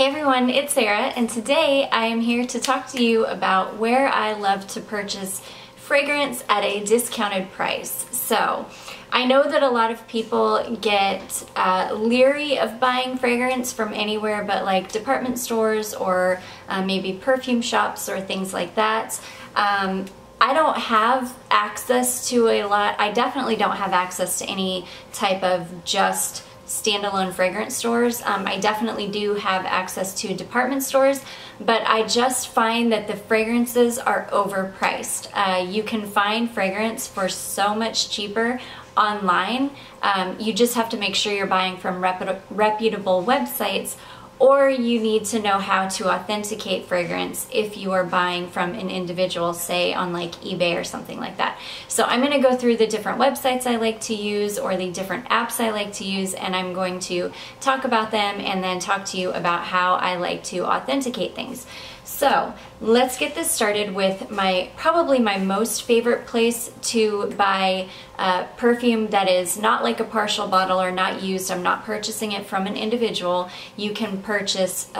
Hey everyone, it's Sarah, and today I am here to talk to you about where I love to purchase fragrance at a discounted price. So, I know that a lot of people get leery of buying fragrance from anywhere but like department stores or maybe perfume shops or things like that. I don't have access to a lot. I definitely don't have access to any type of just standalone fragrance stores. I definitely do have access to department stores, but I just find that the fragrances are overpriced. You can find fragrance for so much cheaper online. You just have to make sure you're buying from reputable websites, or you need to know how to authenticate fragrance if you are buying from an individual, say on like eBay or something like that. So I'm going to go through the different websites I like to use or the different apps I like to use, and I'm going to talk about them and then talk to you about how I like to authenticate things. So let's get this started with probably my most favorite place to buy perfume that is not like a partial bottle or not used. I'm not purchasing it from an individual. You can purchase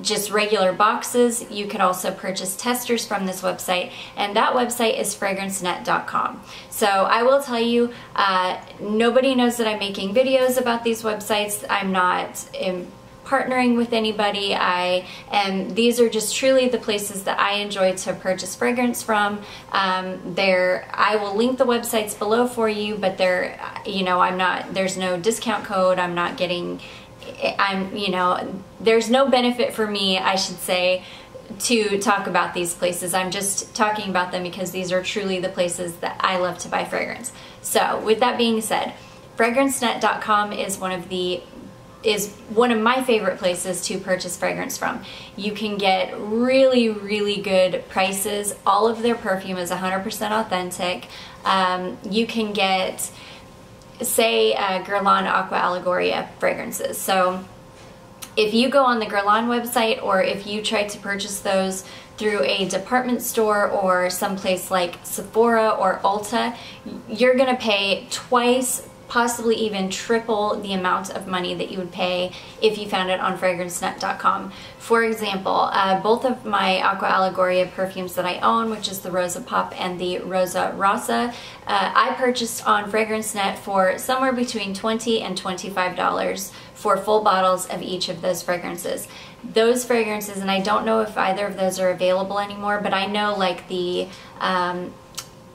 just regular boxes. You could also purchase testers from this website, and that website is Fragrancenetcom. So I will tell you, nobody knows that I'm making videos about these websites. I'm not partnering with anybody. These are just truly the places that I enjoy to purchase fragrance from. I will link the websites below for you, but there's no discount code. There's no benefit for me, I should say, to talk about these places. I'm just talking about them because these are truly the places that I love to buy fragrance. So with that being said, Fragrancenetcom is one of my favorite places to purchase fragrance from. You can get really, really good prices. All of their perfume is 100% authentic. You can get, say, Guerlain Aqua Allegoria fragrances. So if you go on the Guerlain website, or if you try to purchase those through a department store or someplace like Sephora or Ulta, you're gonna pay twice, possibly even triple the amount of money that you would pay if you found it on Fragrancenet.com. For example, both of my Aqua Allegoria perfumes that I own, which is the Rosa Pop and the Rosa Rosa, I purchased on Fragrancenet for somewhere between $20 and $25 for full bottles of each of those fragrances. Those fragrances, and I don't know if either of those are available anymore, but I know like the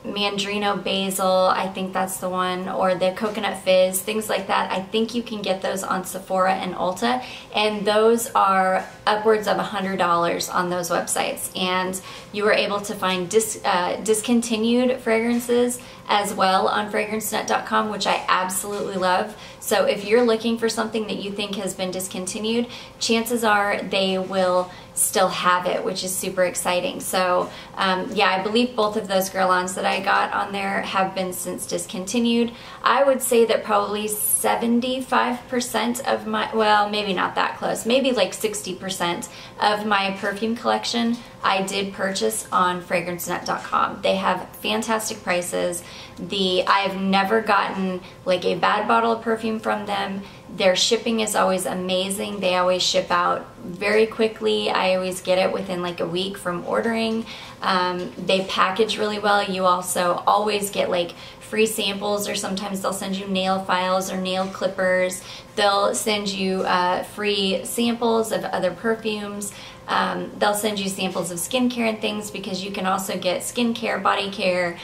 Mandrino Basil, I think that's the one, or the Coconut Fizz, things like that. I think you can get those on Sephora and Ulta, and those are upwards of $100 on those websites. And you are able to find discontinued fragrances as well on Fragrancenet.com, which I absolutely love. So if you're looking for something that you think has been discontinued, chances are they will still have it, which is super exciting. So yeah, I believe both of those Guerlains that I got on there have been since discontinued. I would say that probably 75% of my, well, maybe not that close, maybe like 60% of my perfume collection I did purchase on Fragrancenet.com. They have fantastic prices. I've never gotten like a bad bottle of perfume from them. Their shipping is always amazing. They always ship out very quickly. I always get it within like a week from ordering. They package really well. You also always get like free samples, or sometimes they'll send you nail files or nail clippers. They'll send you free samples of other perfumes. They'll send you samples of skincare and things, because you can also get skincare, body care,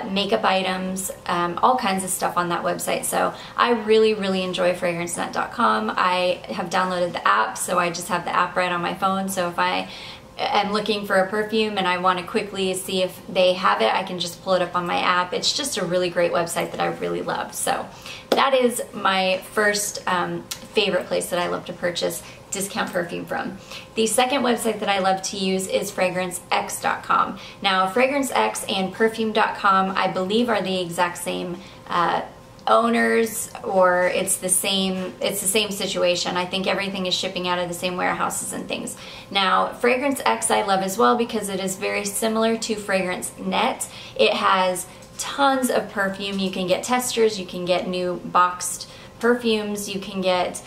makeup items, all kinds of stuff on that website. So I really, really enjoy Fragrancenet.com. I have downloaded the app, so I just have the app right on my phone. So if I am looking for a perfume and I want to quickly see if they have it, I can just pull it up on my app. It's just a really great website that I really love. So that is my first favorite place that I love to purchase discount perfume from. The second website that I love to use is Fragrancex.com. Now, FragranceX and Perfume.com, I believe, are the exact same owners, or it's the same situation. I think everything is shipping out of the same warehouses and things. Now, Fragrancex I love as well because it is very similar to Fragrancenet. It has tons of perfume. You can get testers, you can get new boxed perfumes, you can get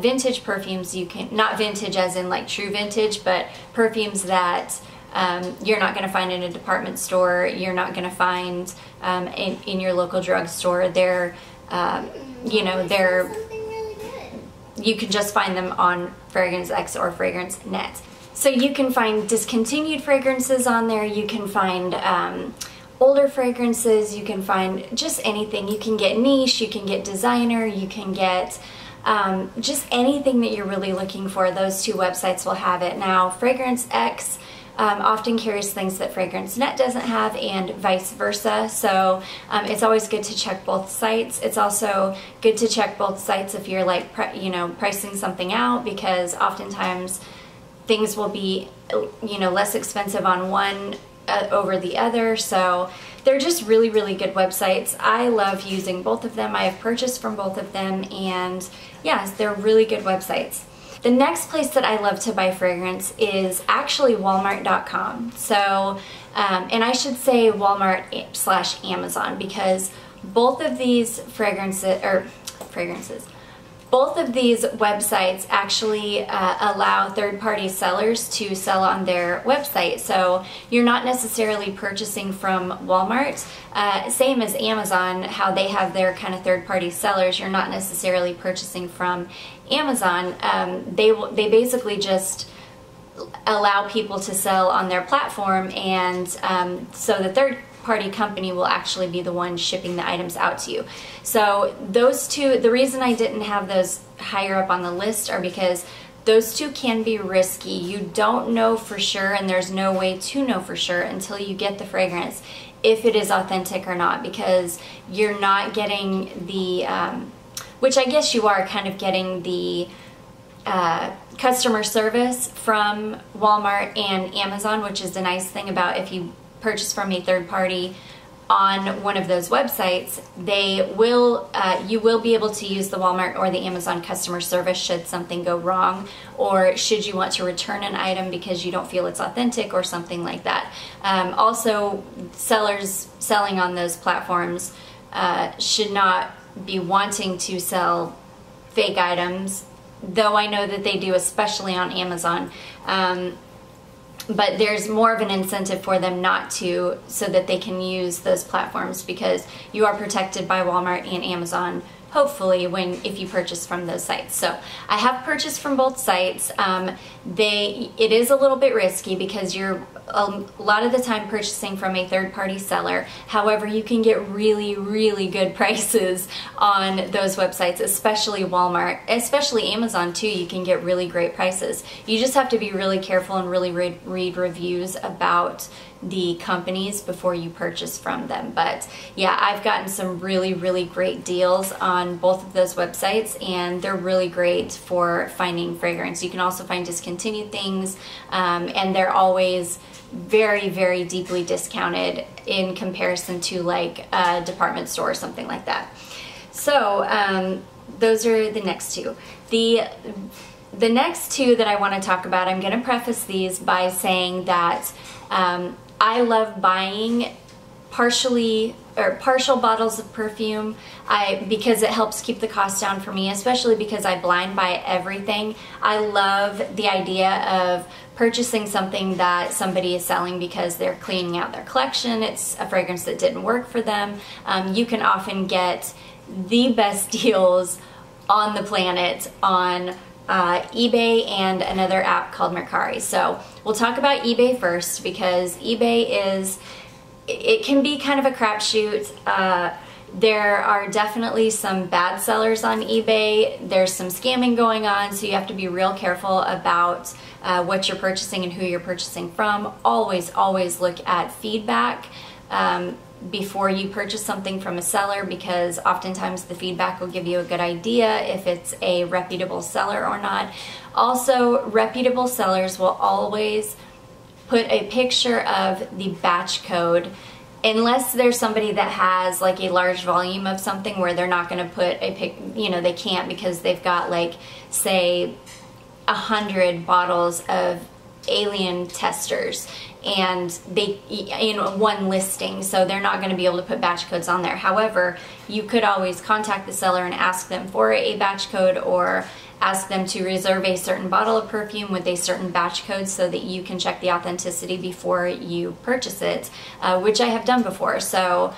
vintage perfumes. You can, not vintage as in like true vintage, but perfumes that you're not going to find in a department store, you're not going to find in your local drugstore. They're, you know, you can just find them on Fragrancex or Fragrancenet. So you can find discontinued fragrances on there, you can find older fragrances, you can find just anything. You can get niche, you can get designer, you can get just anything that you're really looking for. Those two websites will have it. Now, Fragrancex often carries things that Fragrancenet doesn't have, and vice versa. So it's always good to check both sites. It's also good to check both sites if you're like, you know, pricing something out, because oftentimes things will be, you know, less expensive on one over the other. So they're just really, really good websites. I love using both of them. I have purchased from both of them, and yes, they're really good websites. The next place that I love to buy fragrance is actually Walmart.com. So, and I should say Walmart/Amazon, because both of these both of these websites actually allow third-party sellers to sell on their website. So you're not necessarily purchasing from Walmart. Same as Amazon, how they have their kind of third-party sellers. You're not necessarily purchasing from Amazon. They basically just allow people to sell on their platform, and so the third-party company will actually be the one shipping the items out to you. So those two, the reason I didn't have those higher up on the list are because those two can be risky. You don't know for sure, and there's no way to know for sure until you get the fragrance if it is authentic or not, because you're not getting the, which I guess you are kind of getting the customer service from Walmart and Amazon, which is the nice thing about if you purchase from a third party on one of those websites, they will, you will be able to use the Walmart or the Amazon customer service should something go wrong, or should you want to return an item because you don't feel it's authentic or something like that. Also, sellers selling on those platforms should not be wanting to sell fake items, though I know that they do, especially on Amazon. But there's more of an incentive for them not to, so that they can use those platforms, because you are protected by Walmart and Amazon, hopefully, if you purchase from those sites. So I have purchased from both sites. It is a little bit risky because you're a lot of the time purchasing from a third-party seller. However, you can get really, really good prices on those websites, especially Walmart, especially Amazon too. You can get really great prices. You just have to be really careful and really read reviews about the companies before you purchase from them. But yeah, I've gotten some really, really great deals on both of those websites, and they're really great for finding fragrance. You can also find discontinued things, and they're always very, very deeply discounted in comparison to like a department store or something like that. So those are the next two. The next two that I want to talk about, I'm going to preface these by saying that I love buying partial bottles of perfume because it helps keep the cost down for me, especially because I blind buy everything. I love the idea of purchasing something that somebody is selling because they're cleaning out their collection. It's a fragrance that didn't work for them. You can often get the best deals on the planet on eBay and another app called Mercari. So we'll talk about eBay first, because eBay it can be kind of a crapshoot. There are definitely some bad sellers on eBay. There's some scamming going on, so you have to be real careful about what you're purchasing and who you're purchasing from. Always, always look at feedback before you purchase something from a seller, because oftentimes the feedback will give you a good idea if it's a reputable seller or not. Also, reputable sellers will always put a picture of the batch code, unless there's somebody that has like a large volume of something where they're not going to put a they can't, because they've got like, say, 100 bottles of alien testers, and they, in one listing, so they're not going to be able to put batch codes on there. However, you could always contact the seller and ask them for a batch code, or ask them to reserve a certain bottle of perfume with a certain batch code so that you can check the authenticity before you purchase it, which I have done before. So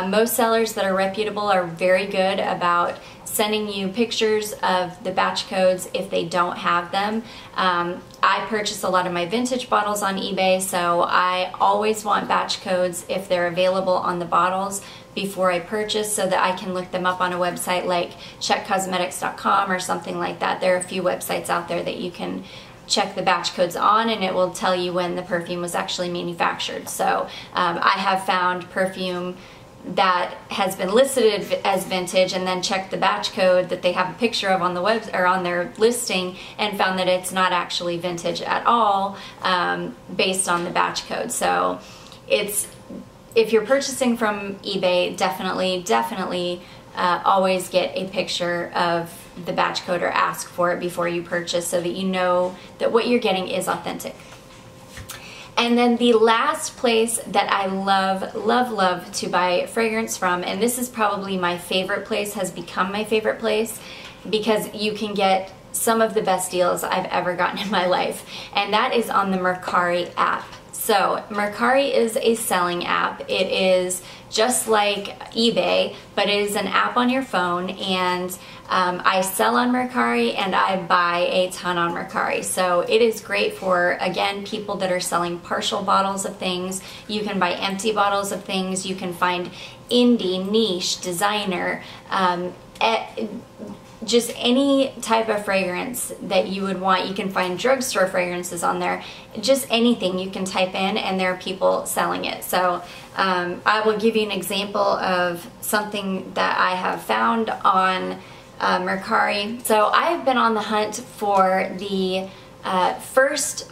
most sellers that are reputable are very good about sending you pictures of the batch codes if they don't have them. I purchase a lot of my vintage bottles on eBay, so I always want batch codes if they're available on the bottles before I purchase, so that I can look them up on a website like checkcosmetics.com or something like that. There are a few websites out there that you can check the batch codes on, and it will tell you when the perfume was actually manufactured. So I have found perfume that has been listed as vintage and then checked the batch code that they have a picture of on the web or on their listing, and found that it's not actually vintage at all, based on the batch code. So if you're purchasing from eBay, definitely always get a picture of the batch code or ask for it before you purchase, so that you know that what you're getting is authentic. And then the last place that I love to buy fragrance from, and this is probably my favorite place, has become my favorite place, because you can get some of the best deals I've ever gotten in my life, and that is on the Mercari app. So Mercari is a selling app. It is just like eBay, but it is an app on your phone, and I sell on Mercari and I buy a ton on Mercari. So it is great for, again, people that are selling partial bottles of things. You can buy empty bottles of things. You can find indie, niche, designer, just any type of fragrance that you would want. You can find drugstore fragrances on there. Just anything you can type in, and there are people selling it. So I will give you an example of something that I have found on Mercari. So I've been on the hunt for the first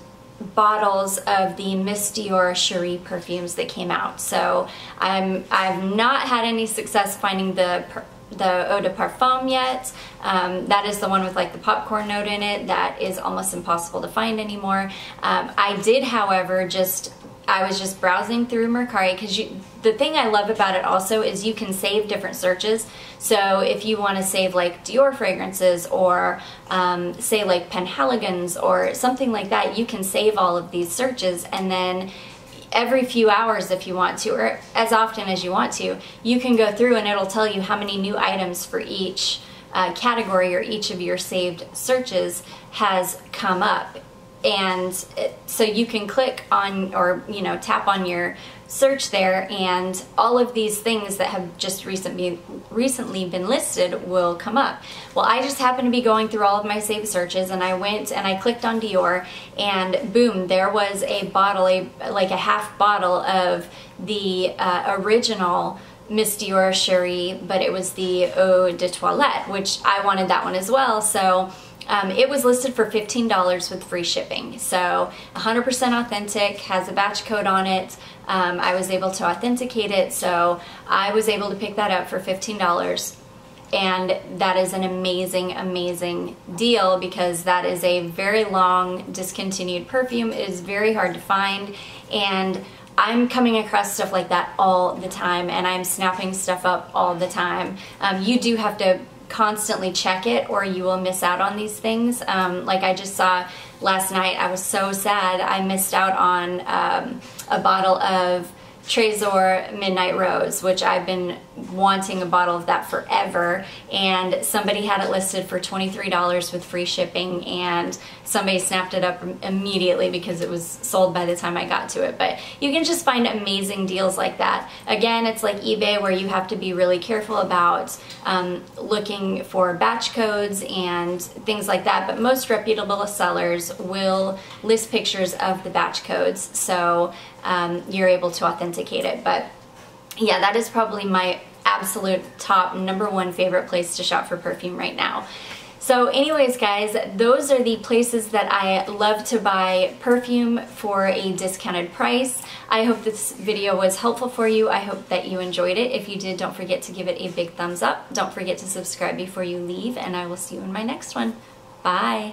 bottles of the Miss Dior Cherie perfumes that came out. So I've not had any success finding the Eau de Parfum yet. That is the one with like the popcorn note in it. That is almost impossible to find anymore. I did, however, I was just browsing through Mercari, because the thing I love about it also is you can save different searches. So if you want to save like Dior fragrances, or say like Penhaligon's or something like that, you can save all of these searches, and then every few hours, if you want to, or as often as you want to, you can go through and it'll tell you how many new items for each category or each of your saved searches has come up. And so you can click on, or tap on your search there, and all of these things that have just recently been listed will come up. Well, I just happened to be going through all of my saved searches, and I went and I clicked on Dior, and boom, there was a bottle, like a half bottle of the original Miss Dior Cherie, but it was the Eau de Toilette, which I wanted that one as well. So it was listed for $15 with free shipping. So 100% authentic, has a batch code on it. I was able to authenticate it, so I was able to pick that up for $15. And that is an amazing deal, because that is a very long discontinued perfume. It is very hard to find, and I'm coming across stuff like that all the time, and I'm snapping stuff up all the time. You do have to constantly check it, or you will miss out on these things. Like I just saw last night, I was so sad I missed out on a bottle of Trésor Midnight Rose, which I've been wanting a bottle of that forever, and somebody had it listed for $23 with free shipping, and somebody snapped it up immediately because it was sold by the time I got to it. But you can just find amazing deals like that. Again, it's like eBay, where you have to be really careful about looking for batch codes and things like that, but most reputable sellers will list pictures of the batch codes, so you're able to authenticate it. But yeah, that is probably my absolute top #1 favorite place to shop for perfume right now. So anyways, guys, those are the places that I love to buy perfume for a discounted price. I hope this video was helpful for you. I hope that you enjoyed it. If you did, don't forget to give it a big thumbs up. Don't forget to subscribe before you leave, and I will see you in my next one. Bye.